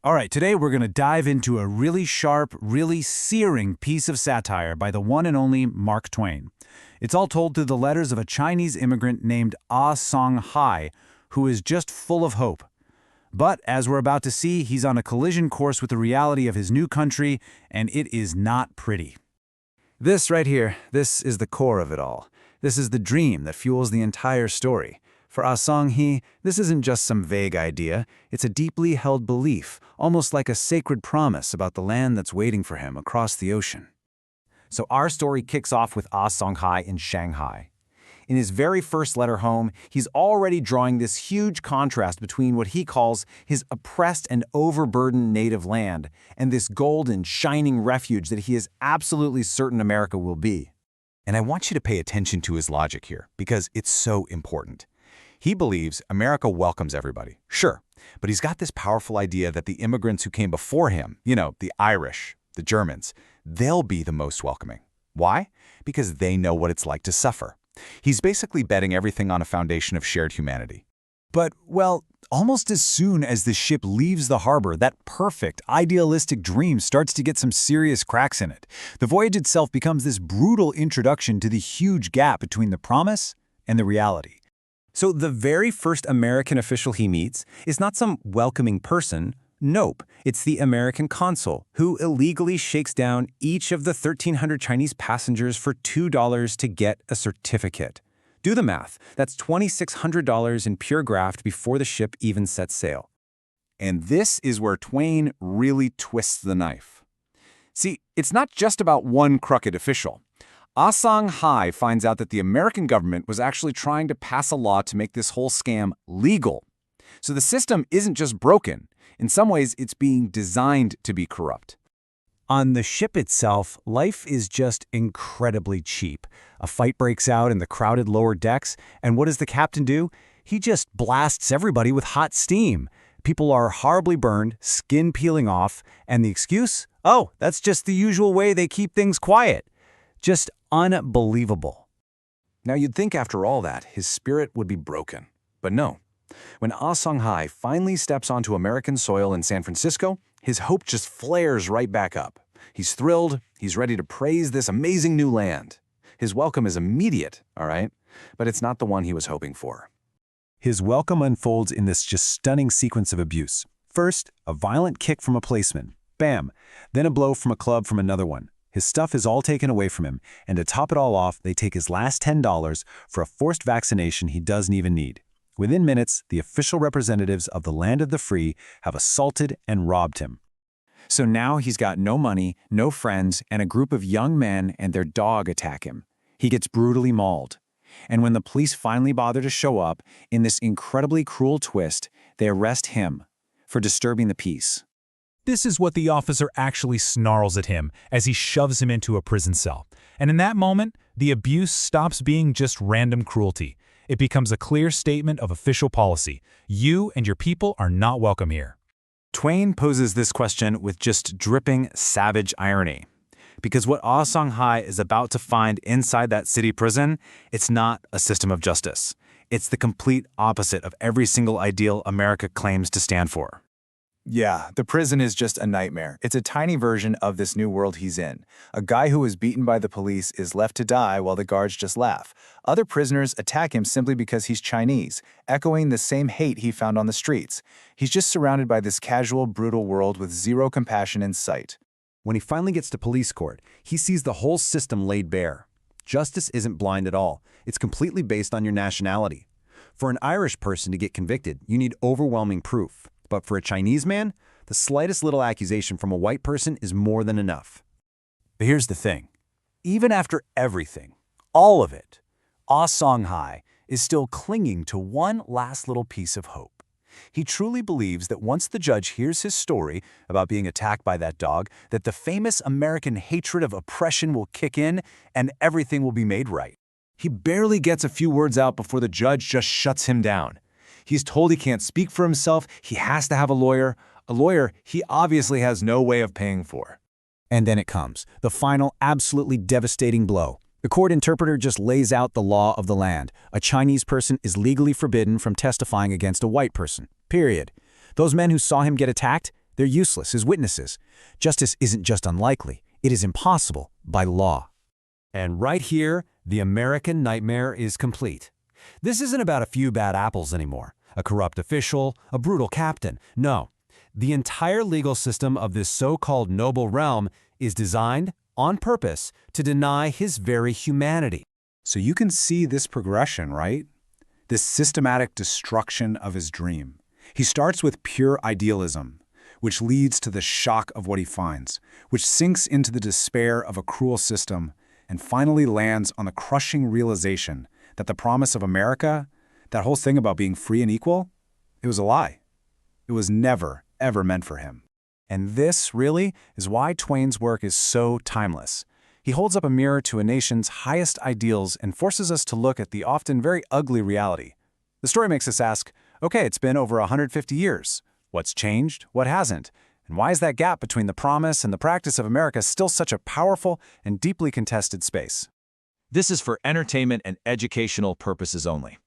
All right, today we're going to dive into a really sharp, really searing piece of satire by the one and only Mark Twain. It's all told through the letters of a Chinese immigrant named Shanghai, who is just full of hope. But as we're about to see, he's on a collision course with the reality of his new country, and it is not pretty. This right here, this is the core of it all. This is the dream that fuels the entire story. For Shanghai, this isn't just some vague idea, it's a deeply held belief, almost like a sacred promise about the land that's waiting for him across the ocean. So our story kicks off with Shanghai in Shanghai. In his very first letter home, he's already drawing this huge contrast between what he calls his oppressed and overburdened native land and this golden, shining refuge that he is absolutely certain America will be. And I want you to pay attention to his logic here, because it's so important. He believes America welcomes everybody, sure, but he's got this powerful idea that the immigrants who came before him, the Irish, the Germans, they'll be the most welcoming. Why? Because they know what it's like to suffer. He's basically betting everything on a foundation of shared humanity. But, well, almost as soon as the ship leaves the harbor, that perfect, idealistic dream starts to get some serious cracks in it. The voyage itself becomes this brutal introduction to the huge gap between the promise and the reality. So the very first American official he meets is not some welcoming person. Nope, it's the American consul, who illegally shakes down each of the 1,300 Chinese passengers for $2 to get a certificate. Do the math. That's $2,600 in pure graft before the ship even sets sail. And this is where Twain really twists the knife. See, it's not just about one crooked official. Shanghai finds out that the American government was actually trying to pass a law to make this whole scam legal. So the system isn't just broken. In some ways, it's being designed to be corrupt. On the ship itself, life is just incredibly cheap. A fight breaks out in the crowded lower decks, and what does the captain do? He just blasts everybody with hot steam. People are horribly burned, skin peeling off, and the excuse? Oh, that's just the usual way they keep things quiet. Just unbelievable. Now you'd think after all that, his spirit would be broken. But no. When Shanghai finally steps onto American soil in San Francisco, his hope just flares right back up. He's thrilled, he's ready to praise this amazing new land. His welcome is immediate, all right? But it's not the one he was hoping for. His welcome unfolds in this just stunning sequence of abuse. First, a violent kick from a policeman. Bam! Then a blow from a club from another one. His stuff is all taken away from him, and to top it all off, they take his last $10 for a forced vaccination he doesn't even need. Within minutes, the official representatives of the land of the free have assaulted and robbed him. So now he's got no money, no friends, and a group of young men and their dog attack him. He gets brutally mauled. And when the police finally bother to show up, in this incredibly cruel twist, they arrest him for disturbing the peace. This is what the officer actually snarls at him as he shoves him into a prison cell. And in that moment, the abuse stops being just random cruelty. It becomes a clear statement of official policy. You and your people are not welcome here. Twain poses this question with just dripping, savage irony. Because what Shanghai is about to find inside that city prison, it's not a system of justice. It's the complete opposite of every single ideal America claims to stand for. Yeah, the prison is just a nightmare. It's a tiny version of this new world he's in. A guy who was beaten by the police is left to die while the guards just laugh. Other prisoners attack him simply because he's Chinese, echoing the same hate he found on the streets. He's just surrounded by this casual, brutal world with zero compassion in sight. When he finally gets to police court, he sees the whole system laid bare. Justice isn't blind at all. It's completely based on your nationality. For an Irish person to get convicted, you need overwhelming proof. But for a Chinese man, the slightest little accusation from a white person is more than enough. But here's the thing. Even after everything, all of it, Shanghai is still clinging to one last little piece of hope. He truly believes that once the judge hears his story about being attacked by that dog, that the famous American hatred of oppression will kick in and everything will be made right. He barely gets a few words out before the judge just shuts him down. He's told he can't speak for himself, he has to have a lawyer he obviously has no way of paying for. And then it comes, the final, absolutely devastating blow. The court interpreter just lays out the law of the land. A Chinese person is legally forbidden from testifying against a white person, period. Those men who saw him get attacked, They're useless as witnesses. Justice isn't just unlikely, it is impossible by law. And right here, the American nightmare is complete. This isn't about a few bad apples anymore, a corrupt official, a brutal captain. No, the entire legal system of this so-called noble realm is designed, on purpose, to deny his very humanity. So you can see this progression, right? This systematic destruction of his dream. He starts with pure idealism, which leads to the shock of what he finds, which sinks into the despair of a cruel system, and finally lands on the crushing realization that the promise of America, that whole thing about being free and equal, it was a lie. It was never, ever meant for him. And this, really, is why Twain's work is so timeless. He holds up a mirror to a nation's highest ideals and forces us to look at the often very ugly reality. The story makes us ask, okay, it's been over 150 years. What's changed? What hasn't? And why is that gap between the promise and the practice of America still such a powerful and deeply contested space? This is for entertainment and educational purposes only.